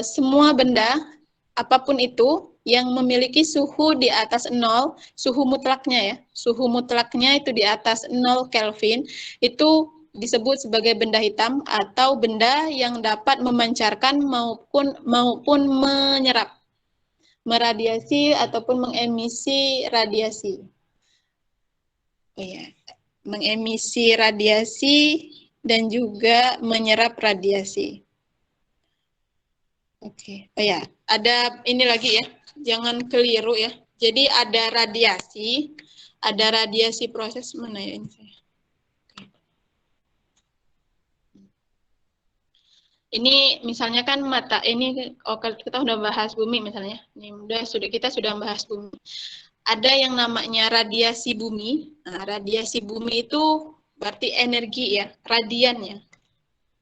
semua benda, apapun itu, yang memiliki suhu di atas 0, suhu mutlaknya ya, suhu mutlaknya itu di atas 0 Kelvin, itu disebut sebagai benda hitam atau benda yang dapat memancarkan maupun menyerap, meradiasi ataupun mengemisi radiasi. Oh ya, mengemisi radiasi dan juga menyerap radiasi. Oke, oh ya, ada ini lagi ya, jangan keliru ya. Jadi ada radiasi proses mana ya ini saya. Ini misalnya kan ini kita udah bahas bumi misalnya. Ini kita sudah bahas bumi. Ada yang namanya radiasi bumi. Nah, radiasi bumi itu berarti energi ya, radian ya.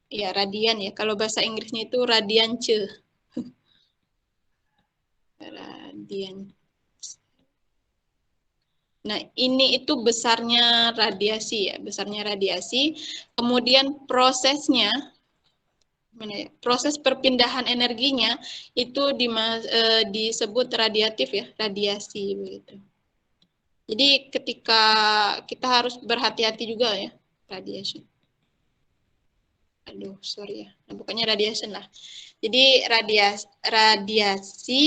Iya, radian ya. Kalau bahasa Inggrisnya itu radiance. Radian. Nah, ini itu besarnya radiasi ya, besarnya radiasi. Kemudian prosesnya, proses perpindahan energinya itu disebut radiatif ya, radiasi begitu. Jadi ketika kita harus berhati-hati juga ya, radiation. Aduh, sorry ya. Nah, pokoknya radiation lah. Jadi radiasi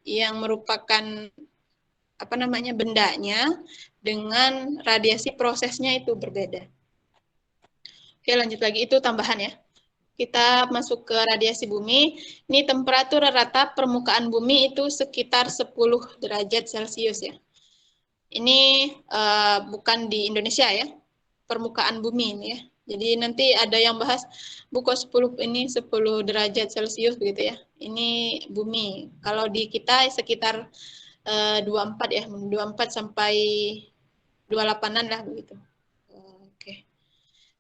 yang merupakan apa namanya bendanya dengan radiasi prosesnya itu berbeda. Oke, lanjut lagi, itu tambahan ya. Kita masuk ke radiasi bumi. Ini temperatur rata permukaan bumi itu sekitar 10 derajat Celcius ya. Ini bukan di Indonesia ya, permukaan bumi ini ya. Jadi nanti ada yang bahas buku 10 ini 10 derajat Celcius begitu ya. Ini bumi. Kalau di kita sekitar 24 ya, 24 sampai 28-an lah begitu. Oke.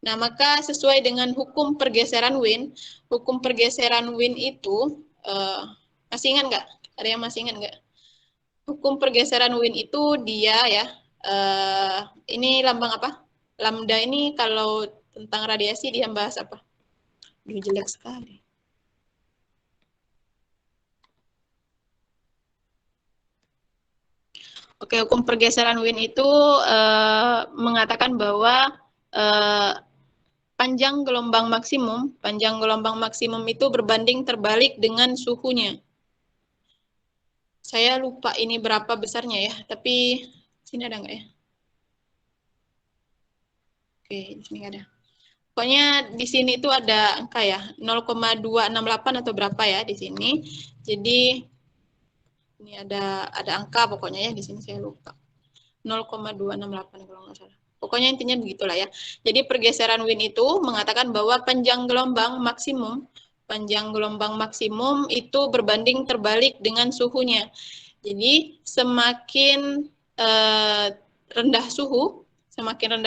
Nah, maka sesuai dengan hukum pergeseran Wien itu masih ingat nggak? Ada yang masih ingat nggak? Hukum pergeseran Wien itu dia ya, ini lambang apa? Lambda ini kalau tentang radiasi dia bahas apa? Duh, jelek sekali. Oke, hukum pergeseran Wien itu mengatakan bahwa panjang gelombang maksimum itu berbanding terbalik dengan suhunya. Saya lupa ini berapa besarnya ya, tapi sini ada nggak ya? Oke, di sini ada. Pokoknya di sini itu ada angka ya, 0,268 atau berapa ya di sini. Jadi ini ada angka pokoknya ya di sini saya lupa. 0,268 kalau nggak salah. Pokoknya intinya begitulah ya. Jadi pergeseran Wien itu mengatakan bahwa panjang gelombang maksimum itu berbanding terbalik dengan suhunya. Jadi semakin rendah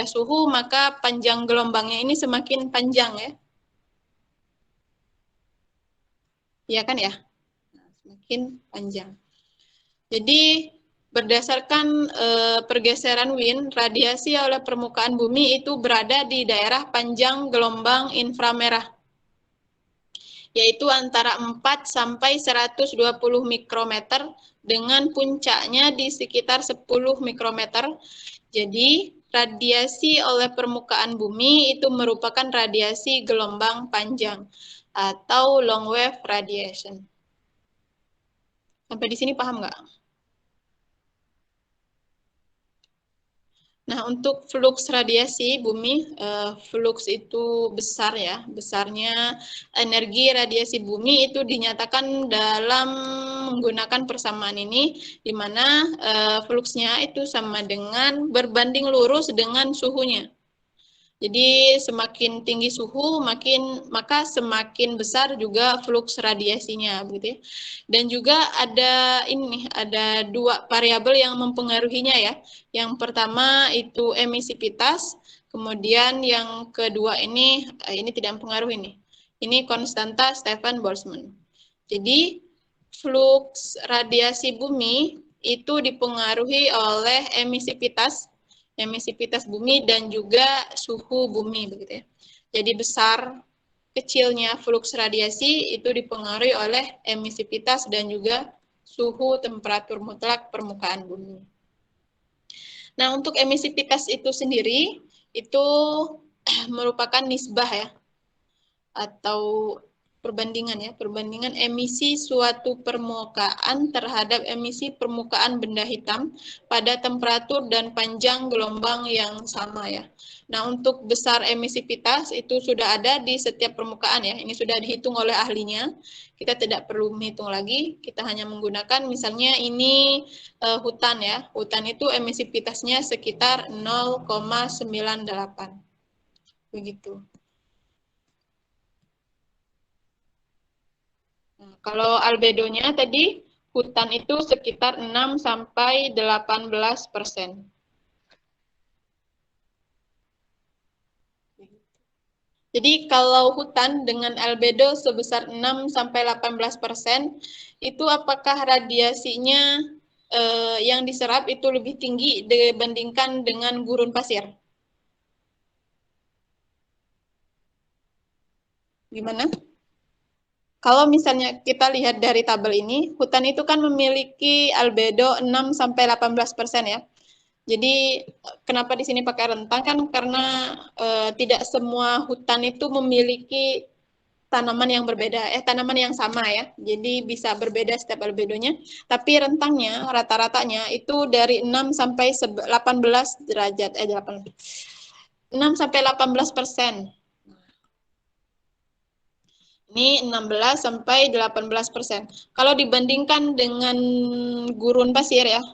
suhu, maka panjang gelombangnya ini semakin panjang ya. Iya kan ya? Semakin panjang. Jadi berdasarkan pergeseran Wien, radiasi oleh permukaan bumi itu berada di daerah panjang gelombang inframerah, yaitu antara 4 sampai 120 mikrometer dengan puncaknya di sekitar 10 mikrometer. Jadi radiasi oleh permukaan bumi itu merupakan radiasi gelombang panjang atau long wave radiation. Sampai di sini paham nggak? Nah, untuk flux radiasi bumi, flux itu besar ya, besarnya energi radiasi bumi itu dinyatakan dalam menggunakan persamaan ini, di mana fluxnya itu sama dengan berbanding lurus dengan suhunya. Jadi semakin tinggi suhu, maka semakin besar juga flux radiasinya, begitu ya. Dan juga ada dua variabel yang mempengaruhinya ya. Yang pertama itu emisivitas, kemudian yang kedua ini tidak mempengaruhi ini. Ini konstanta Stefan Boltzmann. Jadi flux radiasi bumi itu dipengaruhi oleh emisivitas bumi dan juga suhu bumi begitu ya. Jadi besar kecilnya fluks radiasi itu dipengaruhi oleh emisivitas dan juga suhu temperatur mutlak permukaan bumi. Nah, untuk emisivitas itu sendiri itu merupakan nisbah ya, atau perbandingan emisi suatu permukaan terhadap emisi permukaan benda hitam pada temperatur dan panjang gelombang yang sama ya. Nah, untuk besar emisivitas itu sudah ada di setiap permukaan ya. Ini sudah dihitung oleh ahlinya. Kita tidak perlu menghitung lagi, kita hanya menggunakan misalnya ini hutan ya. Hutan itu emisivitasnya sekitar 0,98. Begitu. Kalau albedonya tadi hutan itu sekitar 6 sampai 18%. Jadi kalau hutan dengan albedo sebesar 6 sampai 18%, itu apakah radiasinya yang diserap itu lebih tinggi dibandingkan dengan gurun pasir? Gimana? Kalau misalnya kita lihat dari tabel ini, hutan itu kan memiliki albedo 6 sampai 18% ya. Jadi kenapa di sini pakai rentang kan karena tidak semua hutan itu memiliki tanaman yang berbeda, tanaman yang sama ya. Jadi bisa berbeda setiap albedonya. Tapi rentangnya rata-ratanya itu dari 6 sampai 18 derajat, 6 sampai 18%. Ini 16 sampai 18%. Kalau dibandingkan dengan gurun pasir ya,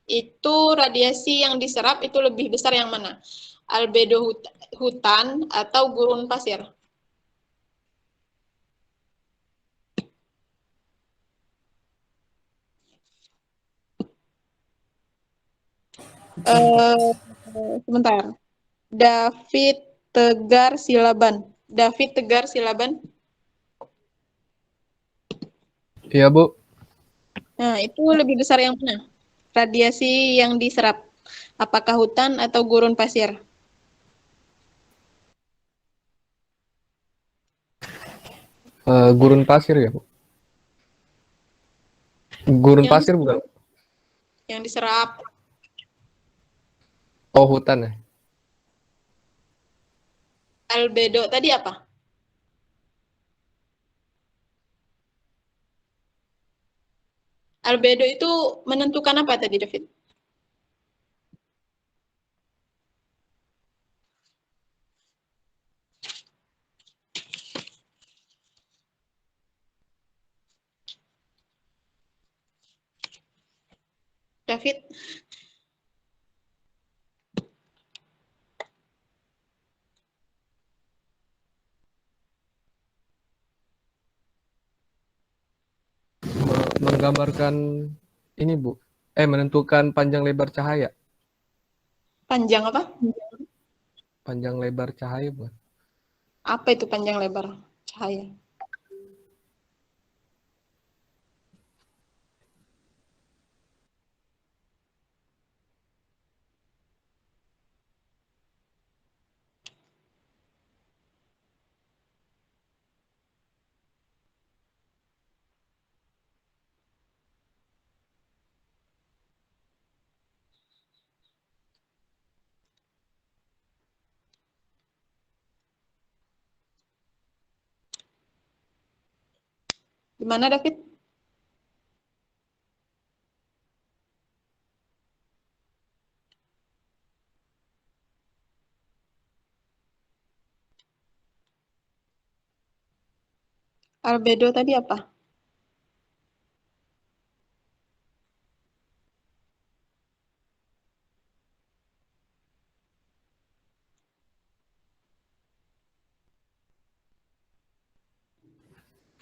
itu radiasi yang diserap itu lebih besar yang mana? Albedo hutan atau gurun pasir? Uh, Sebentar. David Tegar Silaban. David Tegar Silaban. Iya, Bu. Nah, itu lebih besar yang mana? Radiasi yang diserap. Apakah hutan atau gurun pasir? Gurun pasir ya, Bu? Gurun Yang pasir bukan? yang diserap. Oh, hutan ya. Albedo tadi apa? Albedo itu menentukan apa tadi, David? David? Menggambarkan ini, Bu. Menentukan panjang lebar cahaya. Panjang apa? Panjang lebar cahaya, Bu. Apa itu panjang lebar cahaya? Gimana, David? Albedo tadi apa?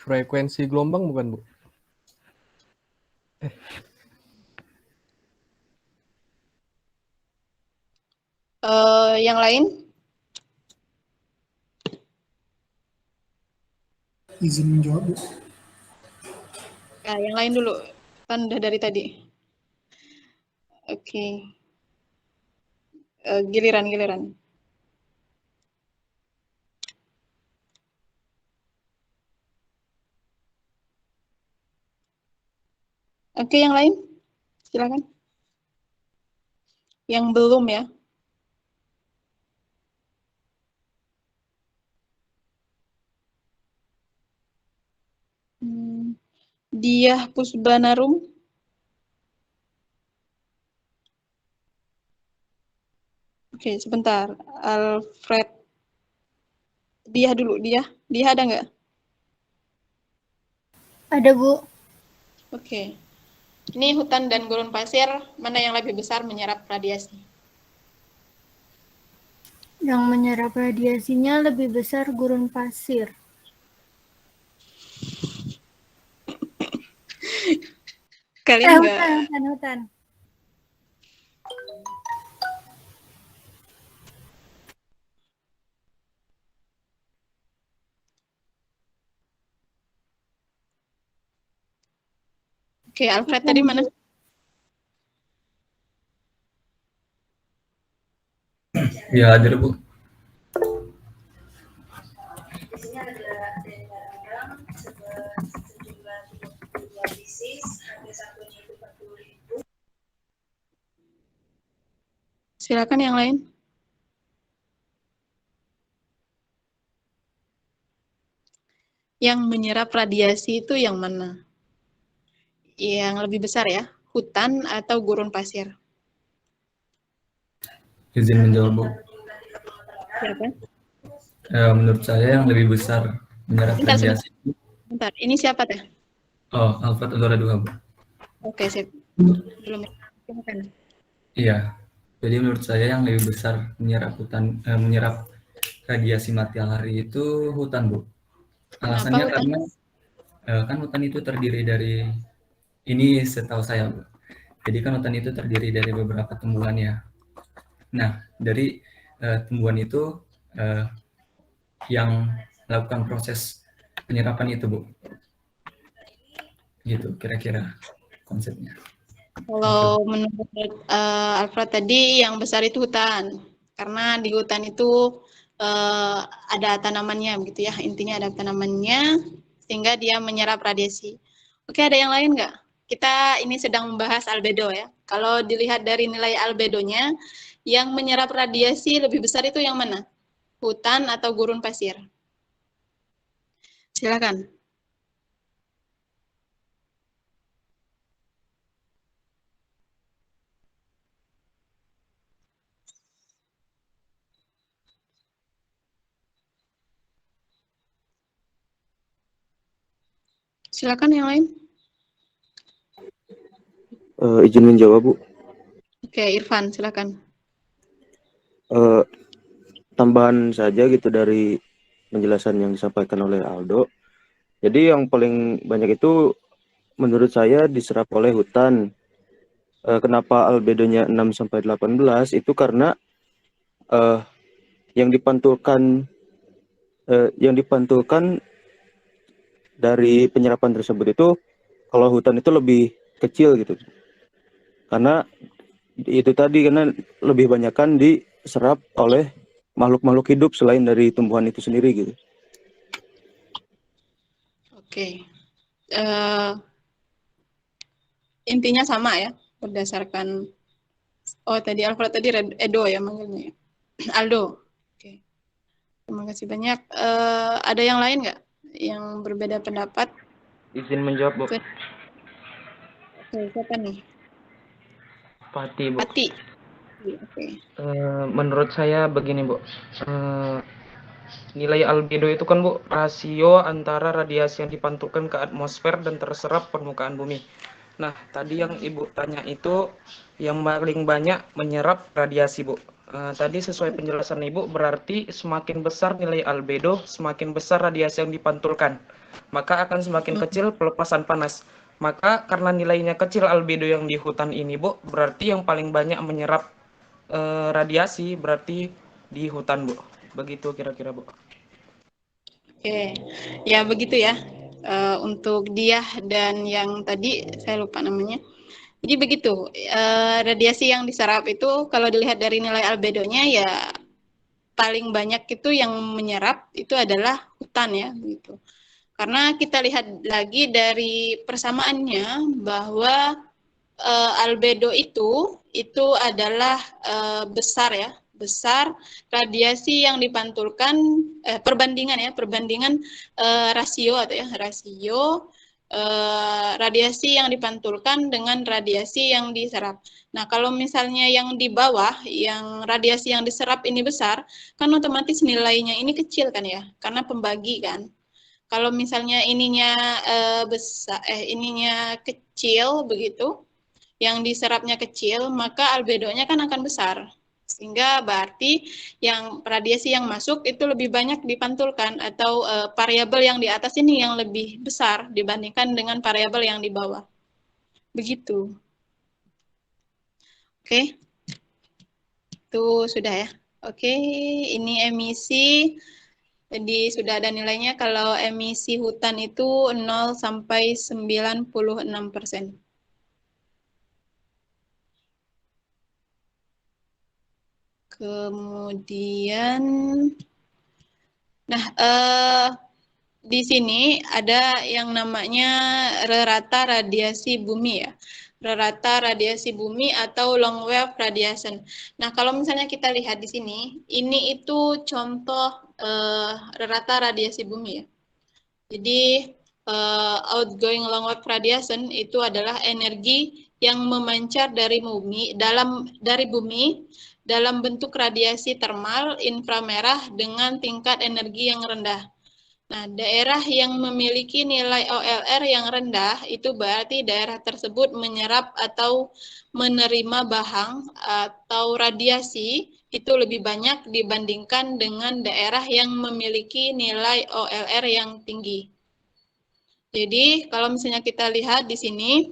Frekuensi gelombang bukan, Bu? Yang lain? Izin menjawab, Bu. Yang lain dulu. Kan udah dari tadi. Oke. Giliran. Oke, yang lain? Silakan. Yang belum ya. Diah Pusbanarum. Oke, sebentar. Alfred. Diah dulu, Diah. Diah ada nggak? Ada, Bu. Oke. Ini hutan dan gurun pasir, mana yang lebih besar menyerap radiasi? Yang menyerap radiasinya lebih besar gurun pasir. Kalian nggak? Hutan. Oke, Alfred tadi mana? Ya, hadir Bu. Silakan yang lain. Yang menyerap radiasi itu yang mana? Yang lebih besar ya, hutan atau gurun pasir? Izin menjawab Bu. Siapa? Menurut saya yang lebih besar menyerap radiasi. Bentar, ini siapa teh? Oh, Alfred Elora 2 Bu. Oke, sip. Belum. Silakan. Iya. Jadi menurut saya yang lebih besar menyerap radiasi matahari itu hutan Bu. Alasannya hutan? karena kan hutan itu terdiri dari, ini setahu saya Bu. Jadi kan hutan itu terdiri dari beberapa tumbuhan ya. Nah, dari tumbuhan itu yang melakukan proses penyerapan itu Bu. Gitu kira-kira konsepnya. Kalau menurut Alfred tadi yang besar itu hutan, karena di hutan itu ada tanamannya begitu ya, intinya ada tanamannya sehingga dia menyerap radiasi. Oke, ada yang lain nggak? Kita ini sedang membahas albedo ya. Kalau dilihat dari nilai albedonya, yang menyerap radiasi lebih besar itu yang mana? Hutan atau gurun pasir? Silakan. Silakan yang lain. Izin menjawab Bu. Oke, Irfan, silakan. Tambahan saja gitu dari penjelasan yang disampaikan oleh Aldo. Jadi yang paling banyak itu menurut saya diserap oleh hutan. Kenapa albedonya 6-18 itu karena yang dipantulkan dari penyerapan tersebut itu kalau hutan itu lebih kecil gitu. Karena itu tadi, karena lebih banyakkan diserap oleh makhluk-makhluk hidup selain dari tumbuhan itu sendiri gitu. Oke. Intinya sama ya, berdasarkan tadi Alfred tadi Edo ya manggilnya. Aldo. Oke. Terima kasih banyak. Ada yang lain nggak yang berbeda pendapat? Izin menjawab, Bu. Oke, siapa nih? Pati, Bu. Pati. Oke. Menurut saya begini, Bu. Nilai albedo itu kan, Bu, rasio antara radiasi yang dipantulkan ke atmosfer dan terserap permukaan bumi. Nah, tadi yang Ibu tanya itu yang paling banyak menyerap radiasi, Bu. Tadi sesuai penjelasan Ibu, berarti semakin besar nilai albedo, semakin besar radiasi yang dipantulkan. Maka akan semakin kecil pelepasan panas. Maka karena nilainya kecil albedo yang di hutan ini, Bu, berarti yang paling banyak menyerap radiasi berarti di hutan, Bu. Begitu kira-kira, Bu. Oke. Ya begitu ya. Untuk dia dan yang tadi saya lupa namanya. Jadi begitu, radiasi yang diserap itu kalau dilihat dari nilai albedonya ya paling banyak itu yang menyerap itu adalah hutan ya gitu. Karena kita lihat lagi dari persamaannya bahwa albedo itu adalah besar ya, besar radiasi yang dipantulkan, perbandingan rasio atau ya rasio radiasi yang dipantulkan dengan radiasi yang diserap. Nah, kalau misalnya yang di bawah, yang radiasi yang diserap ini besar, kan otomatis nilainya ini kecil kan ya, karena pembagi kan. Kalau misalnya ininya ininya kecil begitu, yang diserapnya kecil, maka albedonya kan akan besar. Sehingga berarti yang radiasi yang masuk itu lebih banyak dipantulkan, atau variabel yang di atas ini yang lebih besar dibandingkan dengan variabel yang di bawah. Begitu. Oke. Itu sudah ya. Oke, ini emisi. Jadi sudah ada nilainya. Kalau emisi hutan itu 0 sampai 96%. Kemudian, nah di sini ada yang namanya rata radiasi bumi ya, rata radiasi bumi atau long wave radiation. Nah, kalau misalnya kita lihat di sini, ini itu contoh rata radiasi bumi ya. Jadi outgoing long wave radiation itu adalah energi yang memancar dari bumi dalam bentuk radiasi termal inframerah dengan tingkat energi yang rendah. Nah, daerah yang memiliki nilai OLR yang rendah itu berarti daerah tersebut menyerap atau menerima bahang atau radiasi itu lebih banyak dibandingkan dengan daerah yang memiliki nilai OLR yang tinggi. Jadi, kalau misalnya kita lihat di sini,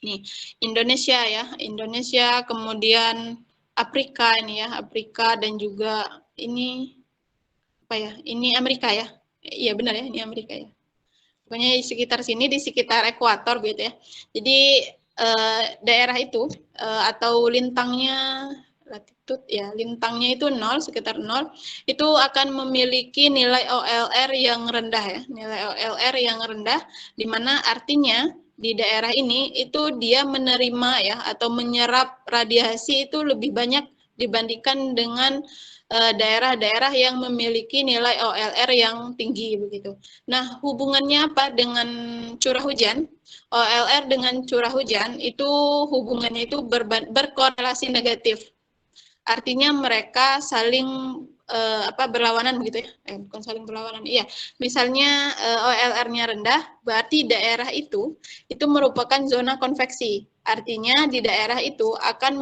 nih, Indonesia ya, Indonesia, kemudian Afrika ini ya, Afrika, dan juga ini apa ya? Ini Amerika ya. Iya benar ya, ini Amerika ya. Pokoknya di sekitar sini, di sekitar ekuator gitu ya. Jadi daerah itu atau lintangnya latitude ya, lintangnya itu 0, sekitar 0, itu akan memiliki nilai OLR yang rendah ya. Nilai OLR yang rendah, di mana artinya di daerah ini itu dia menerima ya atau menyerap radiasi itu lebih banyak dibandingkan dengan daerah-daerah yang memiliki nilai OLR yang tinggi begitu. Nah, hubungannya apa dengan curah hujan? OLR dengan curah hujan itu hubungannya itu berkorelasi negatif. Artinya mereka saling berlawanan begitu ya, bukan saling berlawanan, iya. Misalnya OLR-nya rendah, berarti daerah itu merupakan zona konveksi. Artinya di daerah itu akan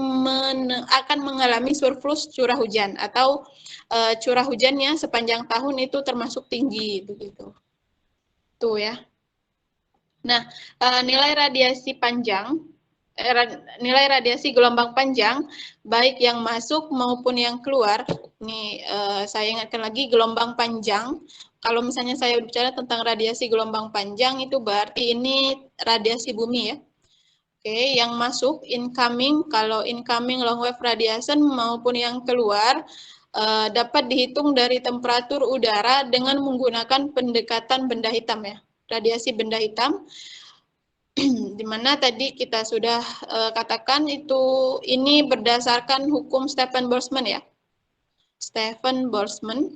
mengalami surplus curah hujan atau curah hujannya sepanjang tahun itu termasuk tinggi begitu. Tuh ya. Nah, nilai radiasi panjang, nilai radiasi gelombang panjang, baik yang masuk maupun yang keluar. Ini saya ingatkan lagi, gelombang panjang. Kalau misalnya saya bicara tentang radiasi gelombang panjang, itu berarti ini radiasi bumi ya. Oke, yang masuk incoming, kalau incoming long wave radiation maupun yang keluar dapat dihitung dari temperatur udara dengan menggunakan pendekatan benda hitam ya, radiasi benda hitam. Di mana tadi kita sudah katakan itu ini berdasarkan hukum Stefan Boltzmann ya. Stefan Boltzmann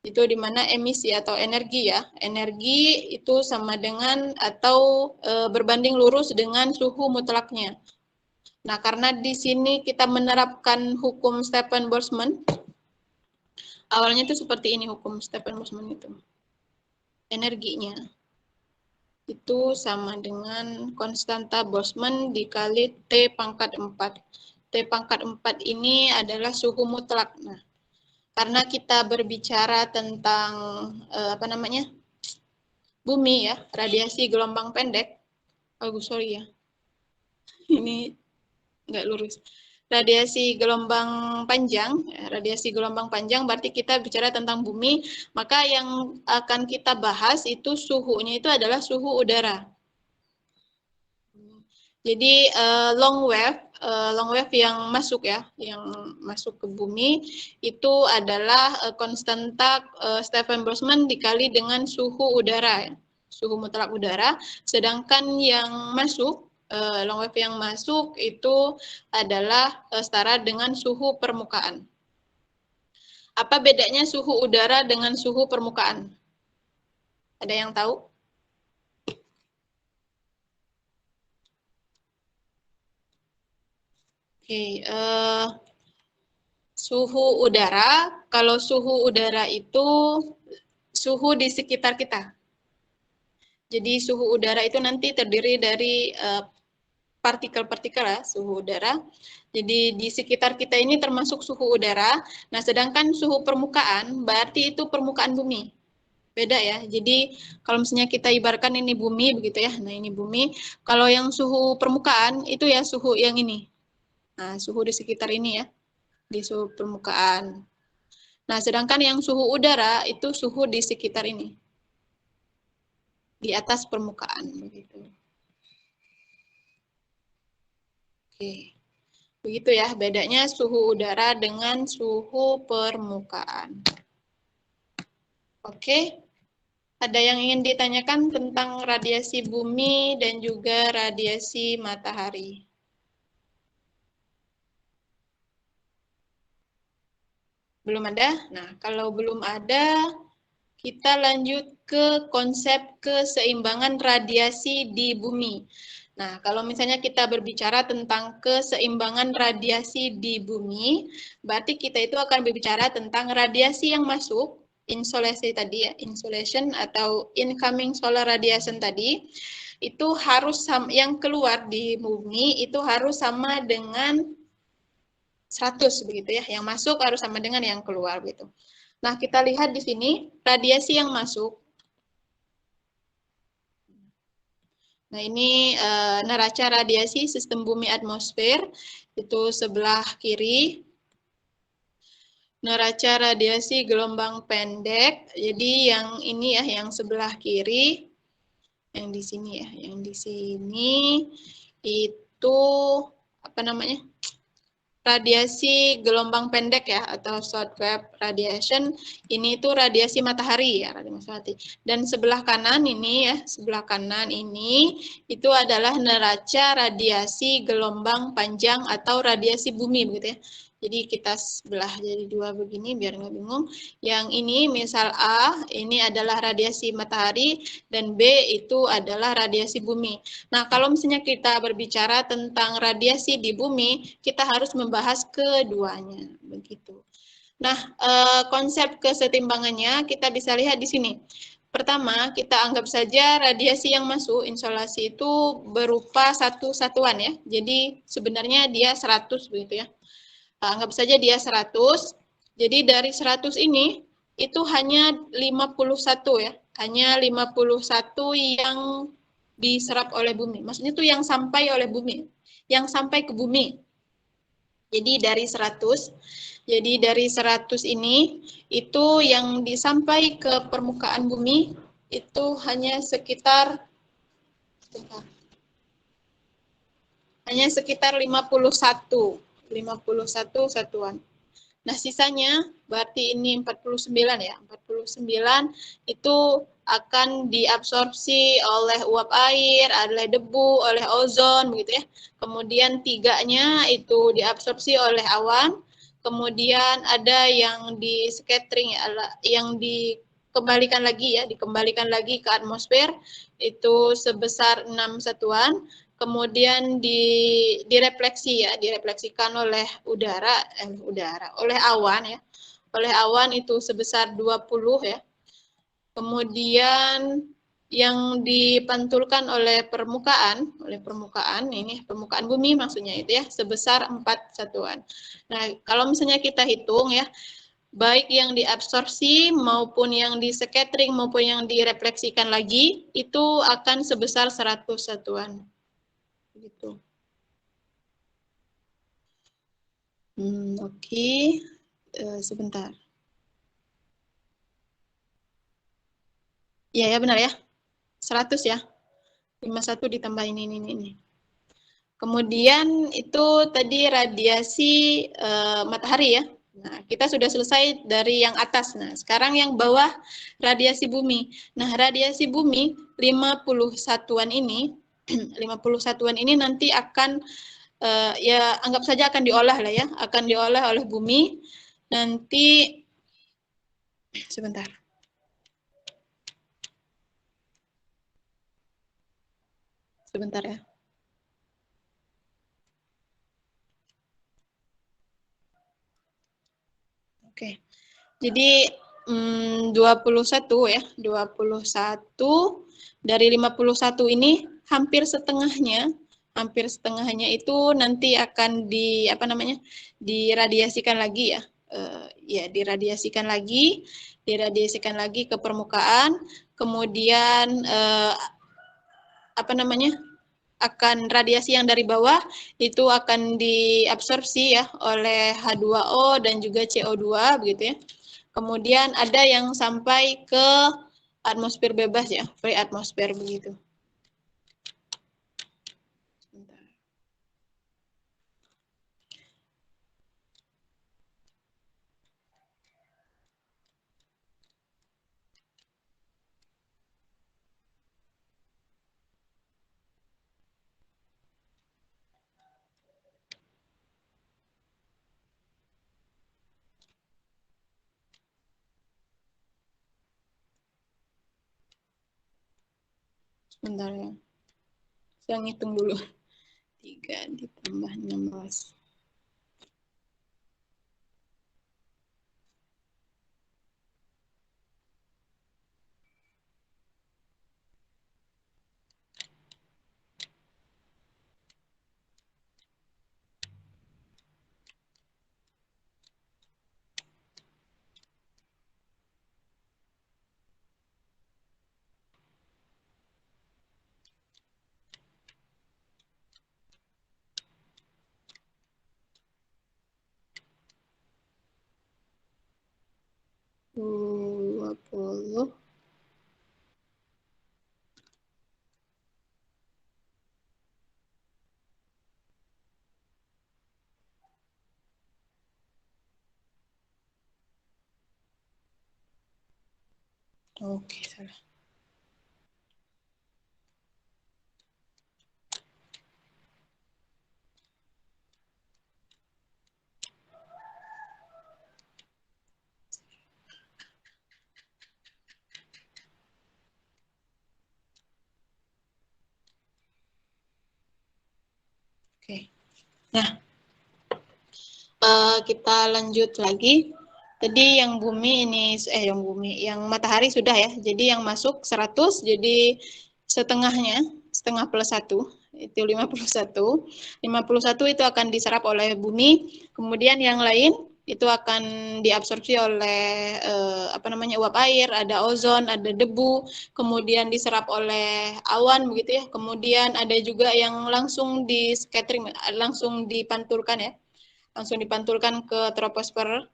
itu di mana emisi atau energi ya. Energi itu sama dengan atau berbanding lurus dengan suhu mutlaknya. Nah, karena di sini kita menerapkan hukum Stefan Boltzmann, awalnya itu seperti ini hukum Stefan Boltzmann itu. Energinya itu sama dengan konstanta Boltzmann dikali T pangkat 4. T pangkat 4 ini adalah suhu mutlak. Nah, karena kita berbicara tentang bumi ya, radiasi gelombang pendek. Oh, sorry ya. Ini nggak lurus. Radiasi gelombang panjang, radiasi gelombang panjang berarti kita bicara tentang bumi, maka yang akan kita bahas itu suhunya itu adalah suhu udara. Jadi long wave long wave yang masuk ya, yang masuk ke bumi itu adalah konstanta Stefan Boltzmann dikali dengan suhu udara, ya, suhu mutlak udara. Sedangkan yang masuk long wave yang masuk itu adalah setara dengan suhu permukaan. Apa bedanya suhu udara dengan suhu permukaan? Ada yang tahu? Oke, suhu udara, kalau suhu udara itu suhu di sekitar kita. Jadi suhu udara itu nanti terdiri dari partikel-partikel ya, suhu udara. Jadi di sekitar kita ini termasuk suhu udara. Nah, sedangkan suhu permukaan berarti itu permukaan bumi. Beda ya. Jadi kalau misalnya kita ibaratkan ini bumi begitu ya. Nah, ini bumi. Kalau yang suhu permukaan itu ya suhu yang ini. Nah, suhu di sekitar ini ya, di suhu permukaan. Nah, sedangkan yang suhu udara itu suhu di sekitar ini, di atas permukaan. Begitu. Oke, begitu ya, bedanya suhu udara dengan suhu permukaan. Oke, ada yang ingin ditanyakan tentang radiasi bumi dan juga radiasi matahari? Belum ada? Nah, kalau belum ada, kita lanjut ke konsep keseimbangan radiasi di bumi. Nah, kalau misalnya kita berbicara tentang keseimbangan radiasi di bumi, berarti kita itu akan berbicara tentang radiasi yang masuk, insolasi tadi ya, insolation atau incoming solar radiation tadi, itu harus yang keluar di bumi itu harus sama dengan 100 begitu ya, yang masuk harus sama dengan yang keluar gitu. Nah, kita lihat di sini radiasi yang masuk. Nah, ini neraca radiasi sistem bumi atmosfer itu sebelah kiri. Neraca radiasi gelombang pendek. Jadi yang ini ya, yang sebelah kiri, yang di sini ya, yang di sini itu apa namanya? Radiasi gelombang pendek ya, atau short wave radiation, ini itu radiasi matahari ya, radiasi matahari. Dan sebelah kanan ini ya, sebelah kanan ini itu adalah neraca radiasi gelombang panjang atau radiasi bumi begitu ya. Jadi kita belah jadi dua begini biar nggak bingung. Yang ini misal A, ini adalah radiasi matahari, dan B itu adalah radiasi bumi. Nah, kalau misalnya kita berbicara tentang radiasi di bumi, kita harus membahas keduanya, begitu. Nah, konsep kesetimbangannya kita bisa lihat di sini. Pertama, kita anggap saja radiasi yang masuk, insolasi itu berupa satu satuan ya. Jadi sebenarnya dia 100 begitu ya. Anggap saja dia 100. Jadi dari 100 ini itu hanya 51 ya. Hanya 51 yang diserap oleh bumi. Maksudnya itu yang sampai oleh bumi, yang sampai ke bumi. Jadi dari 100, jadi dari 100 ini itu yang disampai ke permukaan bumi itu hanya sekitar 51 satuan. Nah, sisanya berarti ini 49 ya. 49 itu akan diabsorpsi oleh uap air, oleh debu, oleh ozon begitu ya. Kemudian 3-nya itu diabsorpsi oleh awan. Kemudian ada yang di scattering ya, yang dikembalikan lagi ya, dikembalikan lagi ke atmosfer itu sebesar 6 satuan. Kemudian direfleksi ya, direfleksikan oleh oleh awan ya. Oleh awan itu sebesar 20 ya. Kemudian yang dipantulkan oleh permukaan ini permukaan bumi maksudnya itu ya, sebesar 4 satuan. Nah, kalau misalnya kita hitung ya, baik yang diabsorpsi maupun yang di scattering maupun yang direfleksikan lagi itu akan sebesar 100 satuan. Gitu. Oke. Sebentar. Iya ya benar ya. 100 ya. 51 ditambah ini. Kemudian itu tadi radiasi matahari ya. Nah, kita sudah selesai dari yang atas. Nah, sekarang yang bawah radiasi bumi. Nah, radiasi bumi 50 satuan ini 50 satuan ini nanti akan ya anggap saja akan diolah lah ya, akan diolah oleh bumi. Nanti sebentar. Sebentar ya. Oke. Jadi 21 ya, 21 dari 51 ini hampir setengahnya itu nanti akan diradiasikan lagi ya. Diradiasikan lagi ke permukaan, kemudian akan radiasi yang dari bawah itu akan diabsorpsi ya oleh H2O dan juga CO2 begitu ya. Kemudian ada yang sampai ke atmosfer bebas ya, free atmosfer begitu. Sebentar ya. Saya ngitung dulu. 3 ditambah 16. Oke, salah. Oke. Nah, kita lanjut lagi. Tadi yang bumi ini, yang matahari sudah ya. Jadi yang masuk 100, jadi setengah plus 1, itu 51. 51 itu akan diserap oleh bumi, kemudian yang lain itu akan diabsorpsi oleh uap air, ada ozon, ada debu, kemudian diserap oleh awan begitu ya. Kemudian ada juga yang langsung di scattering, langsung dipantulkan ya. Langsung dipantulkan ke troposfer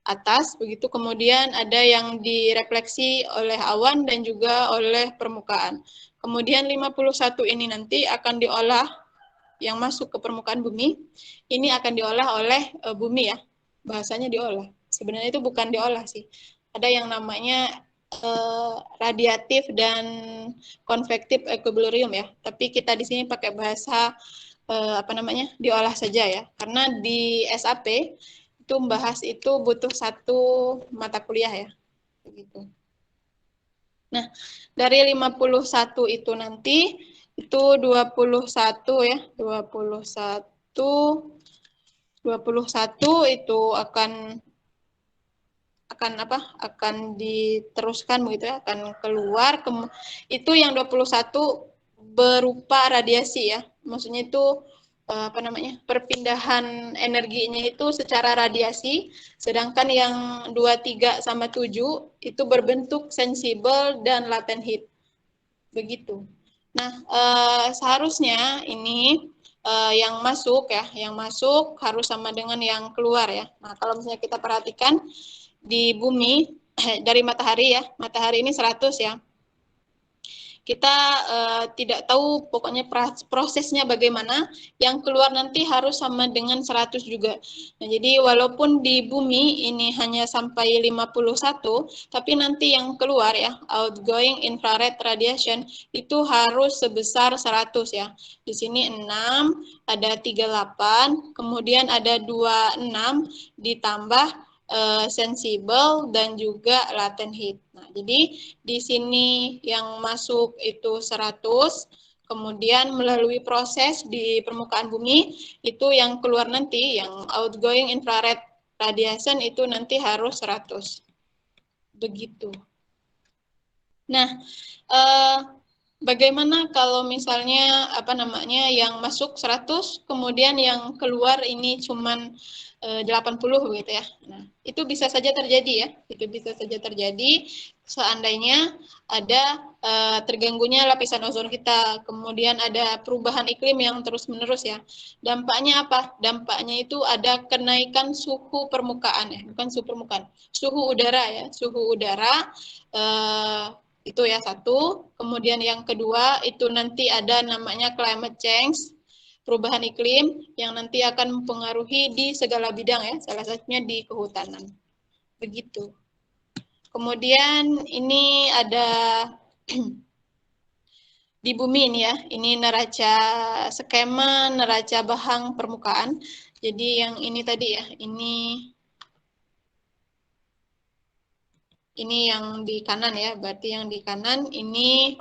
atas begitu, kemudian ada yang direfleksi oleh awan dan juga oleh permukaan. Kemudian 51 ini nanti akan diolah, yang masuk ke permukaan bumi ini akan diolah oleh bumi ya, bahasanya diolah, sebenarnya itu bukan diolah sih, ada yang namanya radiatif dan konvektif equilibrium ya, tapi kita di sini pakai bahasa diolah saja ya, karena di SAP itu membahas itu butuh 1 mata kuliah ya, begitu. Nah, dari 51 itu nanti itu 21 ya, 21 itu akan diteruskan begitu ya, akan keluar itu yang 21 berupa radiasi ya, maksudnya itu perpindahan energinya itu secara radiasi, sedangkan yang 23 sama 7 itu berbentuk sensibel dan latent heat. Begitu. Nah, seharusnya ini yang masuk harus sama dengan yang keluar ya. Nah, kalau misalnya kita perhatikan di bumi dari matahari ya, matahari ini 100 ya. kita tidak tahu pokoknya prosesnya bagaimana, yang keluar nanti harus sama dengan 100 juga. Nah, jadi walaupun di bumi ini hanya sampai 51, tapi nanti yang keluar ya, outgoing infrared radiation itu harus sebesar 100 ya. Di sini 6, ada 38, kemudian ada 26 ditambah sensible dan juga latent heat. Nah, jadi di sini yang masuk itu 100, kemudian melalui proses di permukaan bumi itu yang keluar nanti yang outgoing infrared radiation itu nanti harus 100. Begitu. Nah, bagaimana kalau misalnya yang masuk 100 kemudian yang keluar ini cuman 80 gitu ya. Nah, itu bisa saja terjadi ya. Itu bisa saja terjadi seandainya ada terganggunya lapisan ozon kita, kemudian ada perubahan iklim yang terus-menerus ya. Dampaknya apa? Dampaknya itu ada kenaikan suhu permukaan ya, bukan suhu permukaan, suhu udara ya. Suhu udara itu ya satu. Kemudian yang kedua itu nanti ada namanya climate change, perubahan iklim yang nanti akan mempengaruhi di segala bidang ya, salah satunya di kehutanan. Begitu. Kemudian ini ada di bumi ini ya, ini neraca skema neraca bahang permukaan. Jadi yang ini tadi ya, ini yang di kanan ya, berarti yang di kanan ini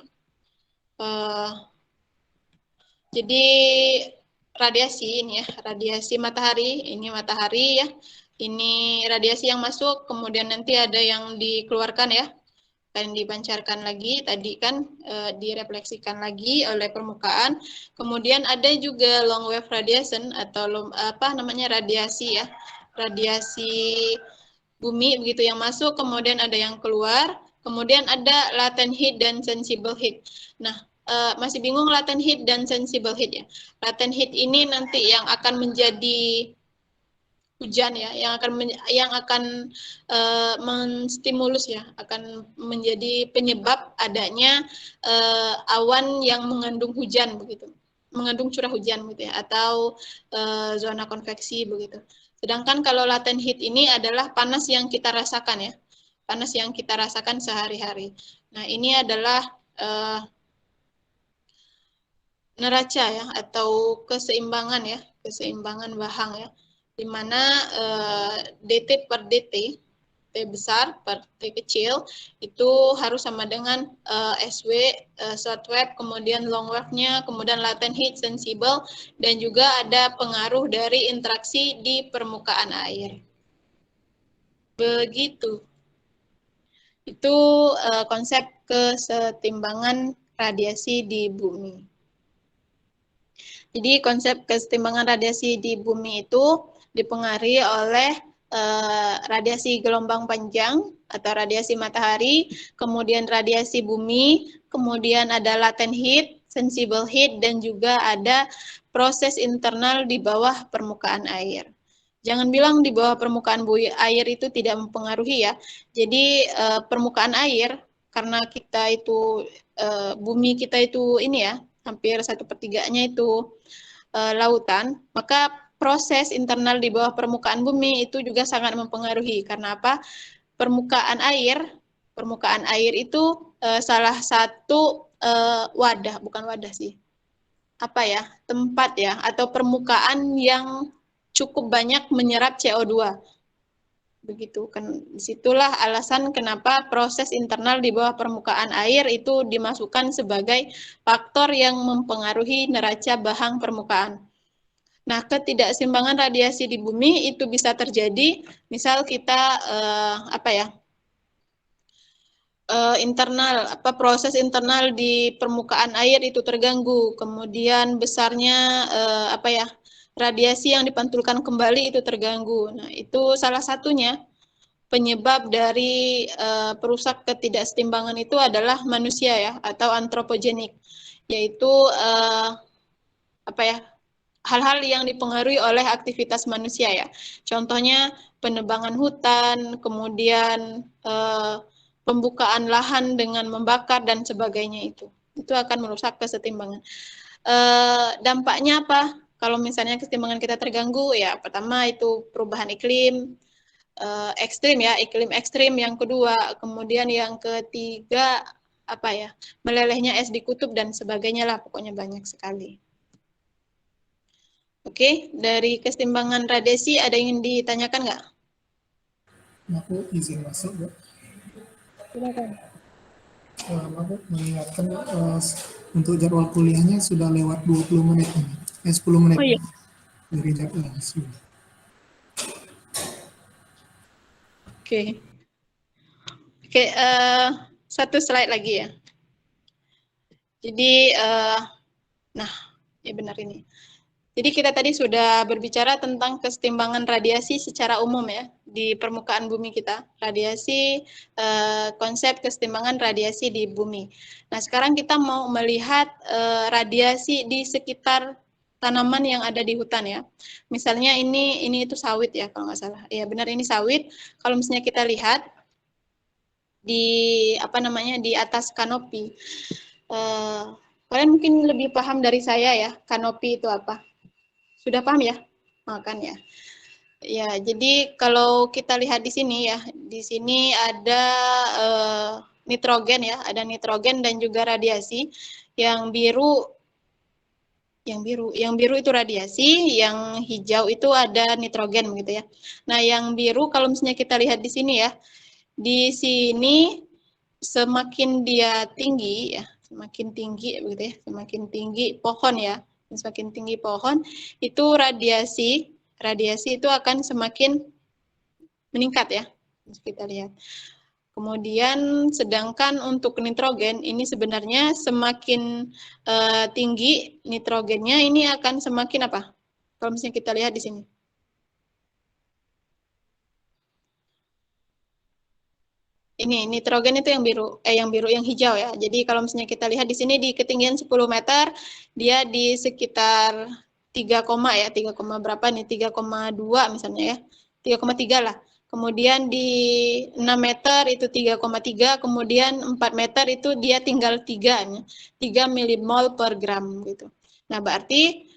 jadi radiasi ini ya, radiasi matahari, ini matahari ya, ini radiasi yang masuk, kemudian nanti ada yang dikeluarkan ya, dan dipancarkan lagi, tadi kan direfleksikan lagi oleh permukaan, kemudian ada juga long wave radiation atau radiasi ya, radiasi bumi begitu yang masuk, kemudian ada yang keluar, kemudian ada latent heat dan sensible heat. Nah, masih bingung latent heat dan sensible heat ya. Latent heat ini nanti yang akan menjadi hujan ya, yang akan menstimulus ya, akan menjadi penyebab adanya awan yang mengandung hujan begitu, mengandung curah hujan gitu ya, atau zona konveksi begitu. Sedangkan kalau latent heat ini adalah panas yang kita rasakan ya, panas yang kita rasakan sehari-hari. Nah, ini adalah neraca ya, atau keseimbangan ya, keseimbangan bahang ya, di mana dt per dt, T besar per T kecil, itu harus sama dengan SW, short wave, kemudian long wave-nya, kemudian latent heat, sensible, dan juga ada pengaruh dari interaksi di permukaan air. Begitu. Itu konsep kesetimbangan radiasi di bumi. Jadi konsep kesetimbangan radiasi di bumi itu dipengaruhi oleh radiasi gelombang panjang atau radiasi matahari, kemudian radiasi bumi, kemudian ada latent heat, sensible heat, dan juga ada proses internal di bawah permukaan air. Jangan bilang di bawah permukaan air itu tidak mempengaruhi ya. Jadi permukaan air, karena kita itu bumi kita itu ini ya, hampir 1/3-nya itu lautan, maka proses internal di bawah permukaan bumi itu juga sangat mempengaruhi. Karena apa? Permukaan air itu salah satu wadah, bukan wadah sih, tempat ya, atau permukaan yang cukup banyak menyerap CO2. Begitu kan, disitulah alasan kenapa proses internal di bawah permukaan air itu dimasukkan sebagai faktor yang mempengaruhi neraca bahang permukaan. Nah, ketidakseimbangan radiasi di bumi itu bisa terjadi, misal kita proses internal di permukaan air itu terganggu, kemudian besarnya radiasi yang dipantulkan kembali itu terganggu. Nah, itu salah satunya penyebab dari perusak ketidakseimbangan itu adalah manusia ya, atau antropogenik, yaitu hal-hal yang dipengaruhi oleh aktivitas manusia ya. Contohnya penebangan hutan, kemudian pembukaan lahan dengan membakar dan sebagainya itu. itu akan merusak kesetimbangan. Dampaknya apa? Kalau misalnya kesetimbangan kita terganggu, ya pertama itu perubahan iklim ekstrim ya, iklim ekstrim yang kedua, kemudian yang ketiga apa ya, melelehnya es di kutub dan sebagainya lah, pokoknya banyak sekali. Oke, dari kesetimbangan radiasi ada yang ingin ditanyakan nggak? Aku izin masuk, Bu. Silakan. Aku mengingatkan untuk jadwal kuliahnya sudah lewat 20 menit ini. 10 menit Oh iya. dari jadwal sudah. Oke. Oke, satu slide lagi ya. Jadi, nah, ya benar ini. Jadi kita tadi sudah berbicara tentang kesetimbangan radiasi secara umum ya di permukaan bumi kita. Radiasi, konsep kesetimbangan radiasi di bumi. Nah sekarang kita mau melihat radiasi di sekitar tanaman yang ada di hutan ya. Misalnya ini itu sawit ya kalau nggak salah. Ya benar ini sawit. Kalau misalnya kita lihat di apa namanya di atas kanopi. Kalian mungkin lebih paham dari saya ya kanopi itu apa. Sudah paham ya? Makan ya. Ya, jadi kalau kita lihat di sini ya, di sini ada nitrogen ya, ada nitrogen dan juga radiasi. Yang biru itu radiasi, yang hijau itu ada nitrogen begitu ya. Nah, yang biru kalau misalnya kita lihat di sini ya, di sini semakin dia tinggi ya, semakin tinggi begitu ya, semakin tinggi pohon ya. Semakin tinggi pohon itu radiasi itu akan semakin meningkat ya, kita lihat. Kemudian sedangkan untuk nitrogen ini sebenarnya semakin tinggi nitrogennya ini akan semakin apa? Kalau misalnya kita lihat di sini. Ini nitrogen itu yang hijau ya. Jadi kalau misalnya kita lihat di sini di ketinggian 10 meter dia di sekitar 3, ya 3, berapa nih 3,2 misalnya ya. 3,3 lah. Kemudian di 6 meter itu 3,3, kemudian 4 meter itu dia tinggal 3 milimol per gram gitu. Nah, berarti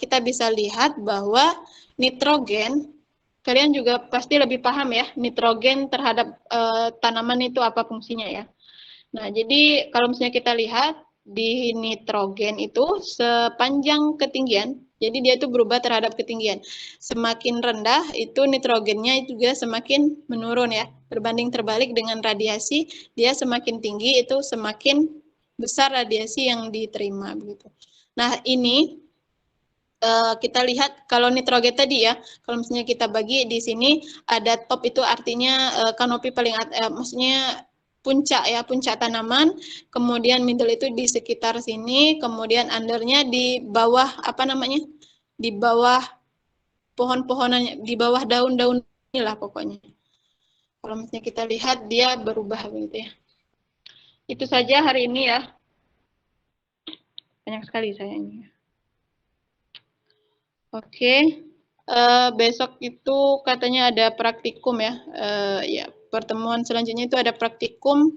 kita bisa lihat bahwa nitrogen kalian juga pasti lebih paham ya, nitrogen terhadap tanaman itu apa fungsinya ya. Nah, jadi kalau misalnya kita lihat di nitrogen itu sepanjang ketinggian, jadi dia itu berubah terhadap ketinggian. Semakin rendah itu nitrogennya juga semakin menurun ya. Berbanding terbalik dengan radiasi, dia semakin tinggi itu semakin besar radiasi yang diterima begitu. Nah, ini kita lihat kalau nitrogen tadi ya, kalau misalnya kita bagi di sini ada top itu artinya kanopi paling maksudnya puncak ya, puncak tanaman, kemudian middle itu di sekitar sini, kemudian undernya di bawah apa namanya? Di bawah pohon-pohonannya, di bawah daun-daun inilah pokoknya. Kalau misalnya kita lihat dia berubah begitu ya. Itu saja hari ini ya. Banyak sekali saya ini. Oke, besok itu katanya ada praktikum ya. Ya, pertemuan selanjutnya itu ada praktikum